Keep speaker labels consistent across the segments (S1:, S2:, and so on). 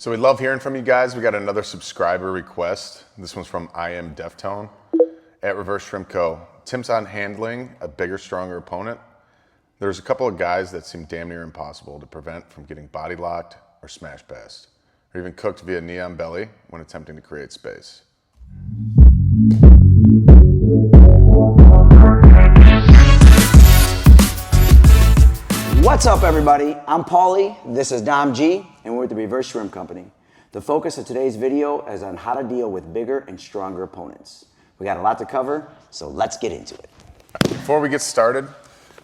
S1: So we love hearing from you guys. We got another subscriber request. This one's from I Am Deftone at Reverse Shrimp Co. Tim's on handling a bigger, stronger opponent. There's a couple of guys that seem damn near impossible to prevent from getting body locked or smash passed, or even cooked via knee on belly when attempting to create space.
S2: What's up, everybody? I'm Paulie, this is Dom G, and we're at the Reverse Shrimp Company. The focus of today's video is on how to deal with bigger and stronger opponents. We got a lot to cover, so let's get into it.
S1: Before we get started,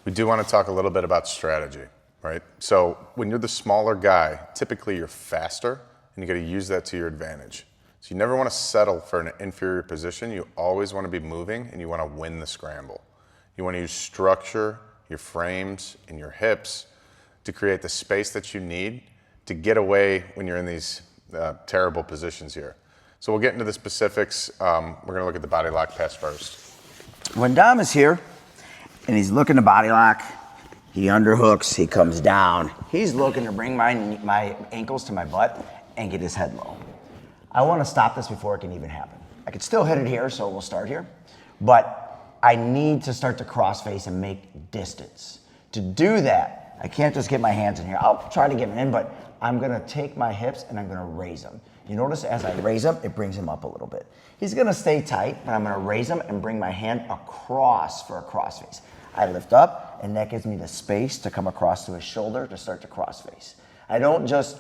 S1: we do want to talk a little bit about strategy, right? So when you're the smaller guy, typically you're faster, and you got to use that to your advantage. So you never want to settle for an inferior position. You always want to be moving, and you want to win the scramble. You want to use structure, your frames, and your hips to create the space that you need to get away when you're in these terrible positions here. So we'll get into the specifics. We're gonna look at the body lock pass first.
S2: When Dom is here and he's looking to body lock, he underhooks, he comes down. He's looking to bring my ankles to my butt and get his head low. I want to stop this before it can even happen. I could still hit it here, so we'll start here, but I need to start to crossface and make distance. To do that, I can't just get my hands in here. I'll try to get them in, but I'm gonna take my hips and I'm gonna raise them. You notice as I raise them, it brings him up a little bit. He's gonna stay tight, but I'm gonna raise him and bring my hand across for a crossface. I lift up, and that gives me the space to come across to his shoulder to start to crossface. I don't just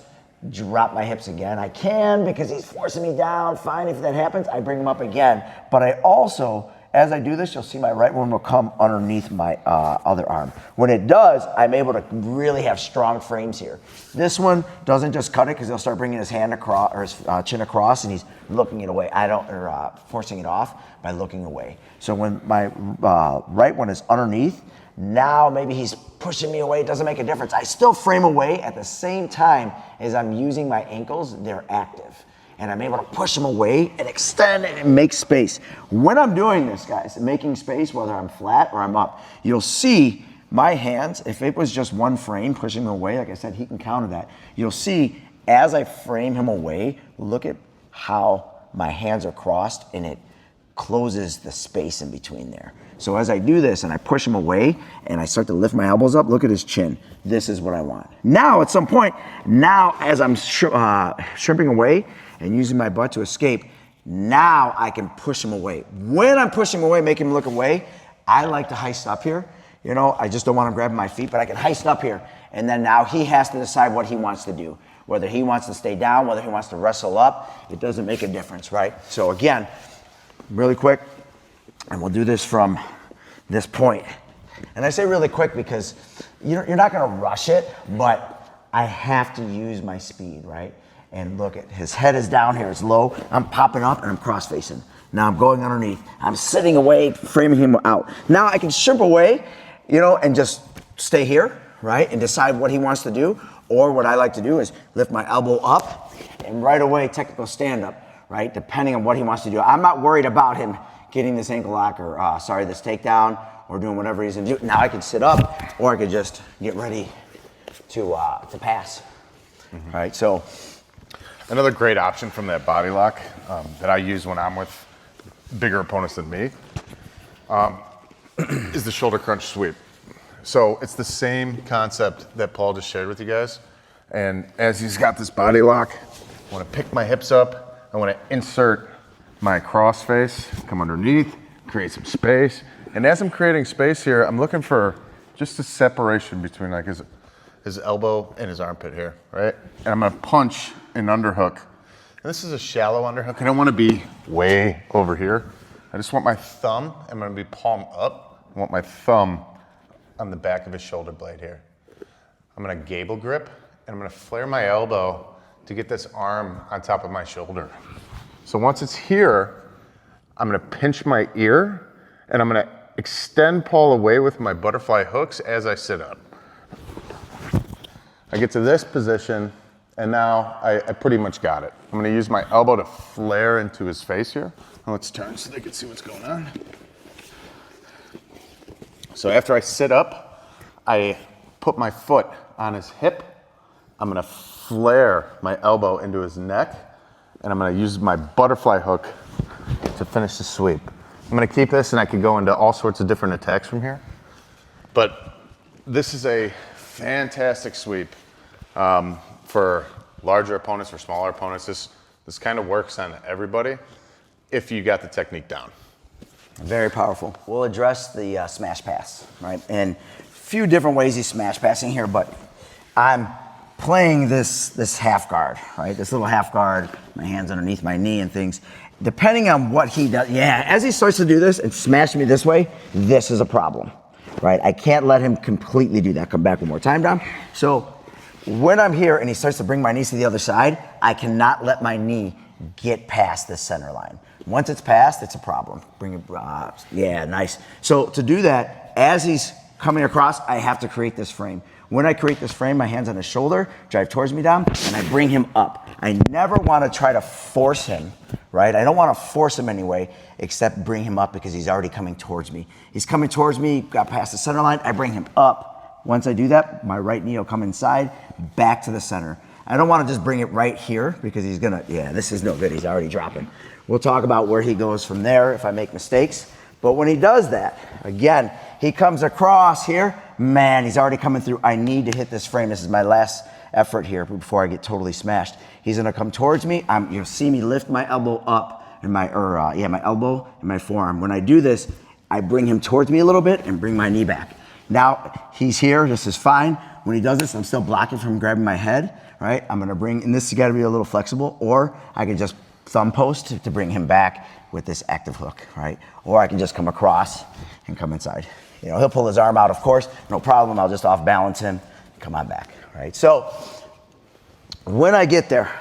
S2: drop my hips again. I can because he's forcing me down. Fine, if that happens, I bring him up again. But I also, as I do this, you'll see my right one will come underneath my other arm. When it does, I'm able to really have strong frames here. This one doesn't just cut it because he'll start bringing his hand across or his chin across, and he's looking it away. Forcing it off by looking away. So when my right one is underneath, now maybe he's pushing me away. It doesn't make a difference. I still frame away at the same time as I'm using my ankles. They're active. And I'm able to push them away and extend it and make space. When I'm doing this, guys, making space, whether I'm flat or I'm up, you'll see my hands, if it was just one frame pushing him away, like I said, he can counter that. You'll see as I frame him away, look at how my hands are crossed and it closes the space in between there. So as I do this and I push him away and I start to lift my elbows up, look at his chin. This is what I want. Now, at some point, as I'm shrimping away and using my butt to escape, now I can push him away. When I'm pushing him away, making him look away, I like to heist up here. You know, I just don't want him grabbing my feet, but I can heist up here. And then now he has to decide what he wants to do. Whether he wants to stay down, whether he wants to wrestle up, it doesn't make a difference, right? So again, really quick, and we'll do this from this point. And I say really quick because you're not gonna rush it, but I have to use my speed, right? And look at his head is down here, it's low. I'm popping up and I'm cross facing. Now I'm going underneath. I'm sitting away, framing him out. Now I can shrimp away, you know, and just stay here, right? And decide what he wants to do. Or what I like to do is lift my elbow up and right away technical stand up, right? Depending on what he wants to do. I'm not worried about him getting this ankle lock or this takedown or doing whatever he's gonna do. Now I can sit up or I could just get ready to pass, right? So.
S1: Another great option from that body lock that I use when I'm with bigger opponents than me is the shoulder crunch sweep. So it's the same concept that Paul just shared with you guys. And as he's got this body lock, I want to pick my hips up. I want to insert my cross face, come underneath, create some space. And as I'm creating space here, I'm looking for just a separation between like his elbow and his armpit here, right? And I'm gonna punch an underhook. And this is a shallow underhook. I don't wanna be way over here. I just want my thumb, I'm gonna be palm up. I want my thumb on the back of his shoulder blade here. I'm gonna gable grip, and I'm gonna flare my elbow to get this arm on top of my shoulder. So once it's here, I'm gonna pinch my ear, and I'm gonna extend Paul away with my butterfly hooks as I sit up. I get to this position, and now I pretty much got it. I'm gonna use my elbow to flare into his face here. Now let's turn so they can see what's going on. So after I sit up, I put my foot on his hip. I'm gonna flare my elbow into his neck, and I'm gonna use my butterfly hook to finish the sweep. I'm gonna keep this, and I could go into all sorts of different attacks from here. But this is a fantastic sweep for larger opponents, for smaller opponents. This kind of works on everybody if you got the technique down.
S2: Very powerful. We'll address the smash pass, right? And a few different ways he's smash passing here, but I'm playing this half guard, right? This little half guard, my hands underneath my knee and things. Depending on what he does, yeah, as he starts to do this and smash me this way, this is a problem, right? I can't let him completely do that. Come back one more time, Dom. So when I'm here and he starts to bring my knees to the other side, I cannot let my knee get past the center line. Once it's passed, it's a problem. Bring it, yeah, nice. So to do that, as he's coming across, I have to create this frame. When I create this frame, my hand's on his shoulder, drive towards me, Dom, and I bring him up. I never want to try to force him, right? I don't want to force him anyway, except bring him up because he's already coming towards me. He's coming towards me, got past the center line, I bring him up. Once I do that, my right knee will come inside, back to the center. I don't want to just bring it right here because he's gonna, yeah, this is no good, he's already dropping. We'll talk about where he goes from there if I make mistakes. But when he does that, again, he comes across here, man, he's already coming through. I need to hit this frame. This is my last effort here before I get totally smashed. He's gonna come towards me. You'll see me lift my elbow up and my elbow and my forearm. When I do this, I bring him towards me a little bit and bring my knee back. Now he's here, this is fine. When he does this, I'm still blocking from grabbing my head, right? I'm gonna bring, and this has gotta be a little flexible, or I can just thumb post to bring him back with this active hook, right? Or I can just come across and come inside. You know, he'll pull his arm out, of course, no problem. I'll just off balance him, come on back, right? So when I get there,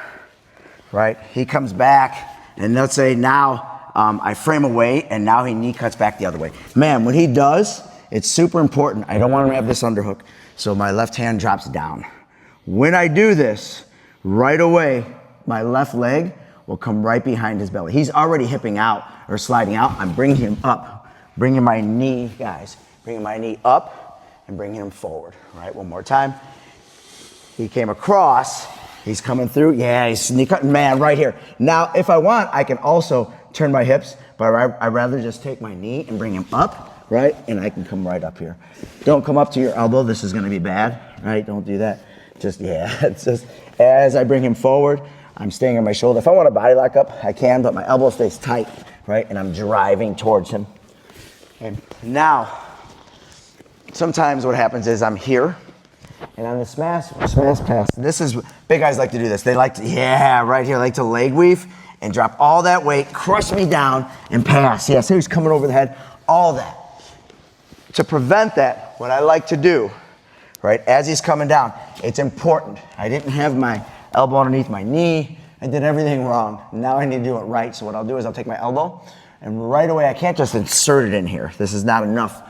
S2: right, he comes back, and let's say now I frame away, and now he knee cuts back the other way. Man, when he does, it's super important. I don't want him to have this underhook, so my left hand drops down. When I do this, right away, my left leg will come right behind his belly. He's already hipping out or sliding out. I'm bringing him up, bringing my knee, guys, bringing my knee up and bringing him forward. All right, one more time. He came across, he's coming through. Yeah, he's knee cutting, man, right here. Now, if I want, I can also turn my hips, but I'd rather just take my knee and bring him up, right? And I can come right up here. Don't come up to your elbow. This is gonna be bad, right? Don't do that. Just, yeah, it's just, as I bring him forward, I'm staying on my shoulder. If I want to body lock up, I can, but my elbow stays tight, right? And I'm driving towards him. And now, sometimes what happens is I'm here, and on the smash pass, this is, big guys like to do this. They like to, yeah, right here, like to leg weave and drop all that weight, crush me down, and pass. Yeah, so he's coming over the head, all that. To prevent that, what I like to do, right, as he's coming down, it's important. I didn't have my elbow underneath my knee. I did everything wrong. Now I need to do it right. So what I'll do is I'll take my elbow, and right away, I can't just insert it in here. This is not enough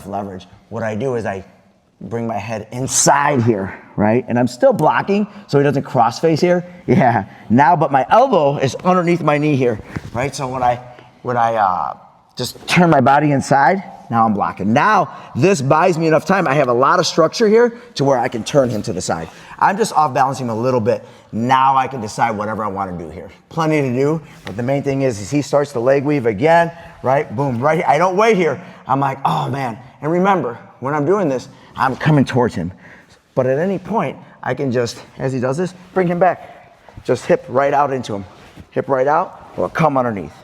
S2: leverage. What I do is I bring my head inside here, right? And I'm still blocking so he doesn't cross face here. Yeah, now, but my elbow is underneath my knee here, right? So when I just turn my body inside, now I'm blocking. Now, this buys me enough time. I have a lot of structure here to where I can turn him to the side. I'm just off balancing him a little bit. Now I can decide whatever I want to do here. Plenty to do, but the main thing is he starts to leg weave again, right? Boom, right here. I don't wait here. I'm like, oh man. And remember, when I'm doing this, I'm coming towards him. But at any point, I can just, as he does this, bring him back. Just hip right out into him. Hip right out, or come underneath.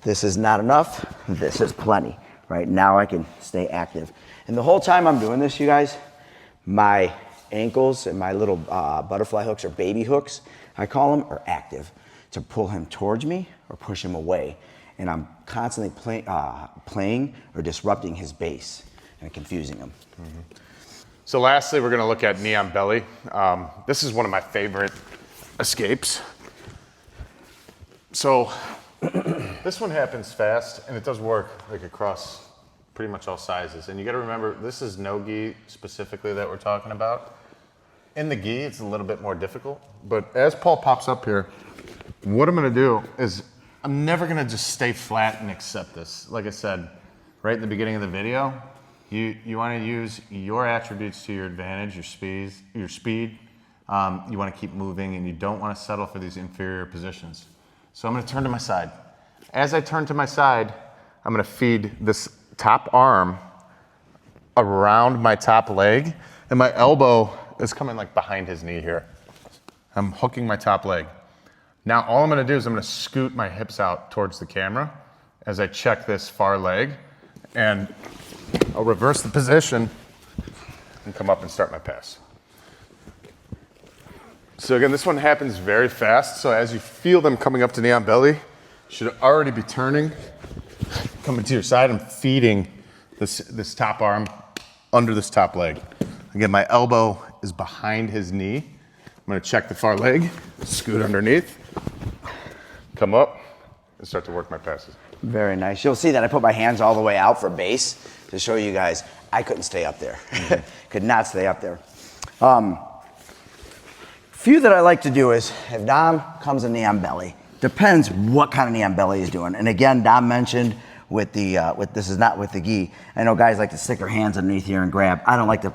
S2: This is not enough. This is plenty. Right now I can stay active. And the whole time I'm doing this, you guys, my ankles and my little butterfly hooks, or baby hooks, I call them, are active to pull him towards me or push him away. And I'm constantly playing or disrupting his base and confusing him.
S1: Mm-hmm. So lastly, we're gonna look at knee on belly. This is one of my favorite escapes. So this one happens fast, and it does work like across pretty much all sizes. And you gotta remember, this is no gi specifically that we're talking about. In the gi, it's a little bit more difficult, but as Paul pops up here, what I'm gonna do is I'm never gonna just stay flat and accept this. Like I said, right at the beginning of the video, you wanna use your attributes to your advantage, your speed, You want to keep moving, and you don't want to settle for these inferior positions. So I'm going to turn to my side. As I turn to my side, I'm going to feed this top arm around my top leg, and my elbow is coming like behind his knee here. I'm hooking my top leg. Now all I'm going to do is I'm going to scoot my hips out towards the camera as I check this far leg, and I'll reverse the position and come up and start my pass. So again, this one happens very fast. So as you feel them coming up to knee on belly, you should already be turning, coming to your side and feeding this top arm under this top leg. Again, my elbow is behind his knee. I'm gonna check the far leg, scoot underneath, come up, and start to work my passes.
S2: Very nice. You'll see that I put my hands all the way out for base to show you guys I couldn't stay up there. Could not stay up there. Few that I like to do is if Dom comes in knee on belly, depends what kind of knee on belly he's doing. And again, Dom mentioned with the this is not with the gi. I know guys like to stick their hands underneath here and grab. I don't like to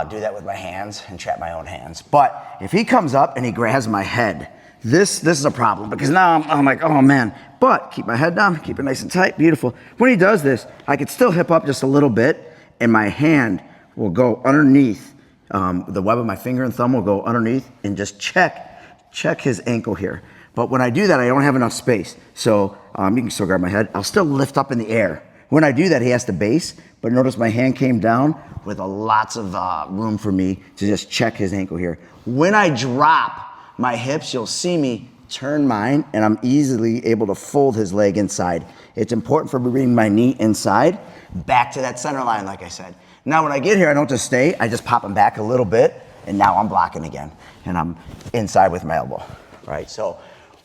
S2: do that with my hands and trap my own hands. But if he comes up and he grabs my head, this is a problem because now I'm like, oh man. But keep my head down, keep it nice and tight, beautiful. When he does this, I could still hip up just a little bit, and my hand will go underneath. The web of my finger and thumb will go underneath and just check his ankle here. But when I do that, I don't have enough space. So you can still grab my head. I'll still lift up in the air. When I do that, he has to base. But notice my hand came down with lots of room for me to just check his ankle here. When I drop my hips, you'll see me turn mine, and I'm easily able to fold his leg inside. It's important for me to bring my knee inside, back to that center line, like I said. Now when I get here, I don't just stay, I just pop him back a little bit, and now I'm blocking again, and I'm inside with my elbow, right? So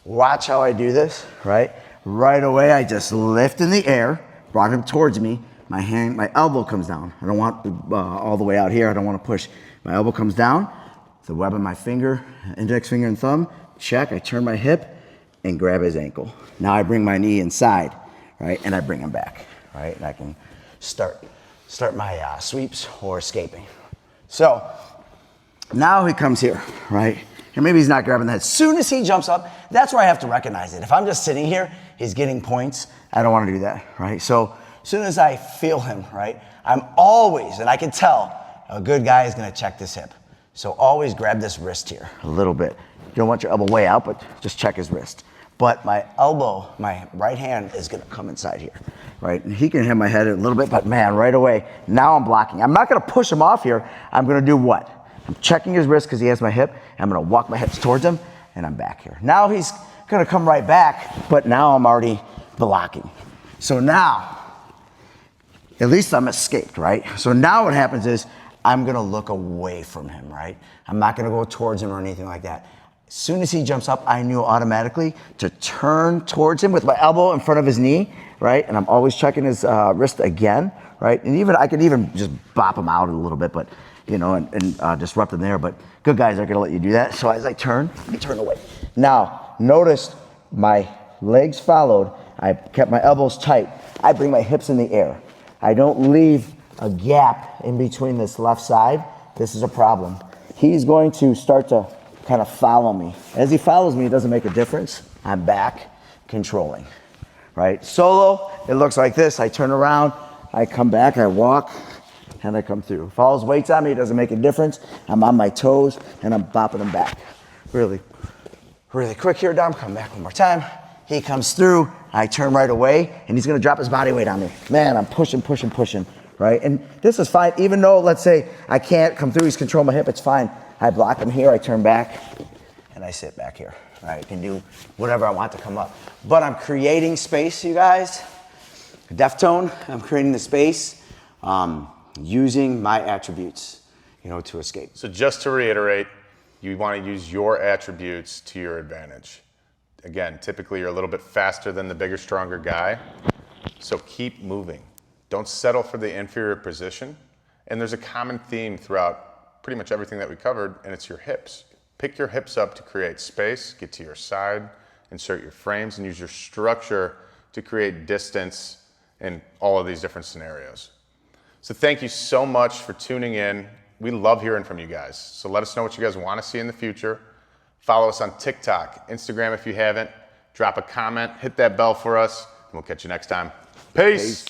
S2: watch how I do this, right? Right away, I just lift in the air, brought him towards me, my elbow comes down. I don't want all the way out here, I don't want to push. My elbow comes down, the web of my finger, index finger and thumb, check, I turn my hip and grab his ankle. Now I bring my knee inside, right? And I bring him back, right? And I can start my sweeps or escaping. So now he comes here, right? And maybe he's not grabbing that. As soon as he jumps up, that's where I have to recognize it. If I'm just sitting here, he's getting points. I don't want to do that, right? So as soon as I feel him, right, I'm always, and I can tell, a good guy is going to check this hip. So always grab this wrist here a little bit. You don't want your elbow way out, but just check his wrist. But my elbow, my right hand is gonna come inside here, right? And he can hit my head a little bit, but man, right away, now I'm blocking. I'm not gonna push him off here. I'm gonna do what? I'm checking his wrist because he has my hip. I'm gonna walk my hips towards him, and I'm back here. Now he's gonna come right back, but now I'm already blocking. So now, at least I'm escaped, right? So now what happens is, I'm gonna look away from him, right? I'm not gonna go towards him or anything like that. As soon as he jumps up, I knew automatically to turn towards him with my elbow in front of his knee, right? And I'm always checking his wrist again, right? And I could even just bop him out a little bit, but you know, and disrupt him there. But good guys aren't gonna let you do that. So as I turn away. Now, notice my legs followed. I kept my elbows tight. I bring my hips in the air. I don't leave a gap in between this left side. This is a problem. He's going to start to kind of follow me. As he follows me, it doesn't make a difference. I'm back, controlling, right? Solo, it looks like this. I turn around, I come back, I walk, and I come through. Falls weights on me, it doesn't make a difference. I'm on my toes, and I'm bopping him back. Really, really quick here, Dom. Come back one more time. He comes through, I turn right away, and he's gonna drop his body weight on me. Man, I'm pushing, right? And this is fine, even though, let's say, I can't come through, he's controlling my hip, it's fine. I block him here, I turn back, and I sit back here. Right? I can do whatever I want to come up. But I'm creating space, you guys. Deftone, I'm creating the space using my attributes, you know, to escape.
S1: So just to reiterate, you want to use your attributes to your advantage. Again, typically you're a little bit faster than the bigger, stronger guy, so keep moving. Don't settle for the inferior position. And there's a common theme throughout pretty much everything that we covered, and it's your hips. Pick your hips up to create space, get to your side, insert your frames, and use your structure to create distance in all of these different scenarios. So thank you so much for tuning in. we love hearing from you guys. So let us know what you guys want to see in the future. Follow us on TikTok, Instagram if you haven't. Drop a comment, hit that bell for us, and we'll catch you next time. Peace.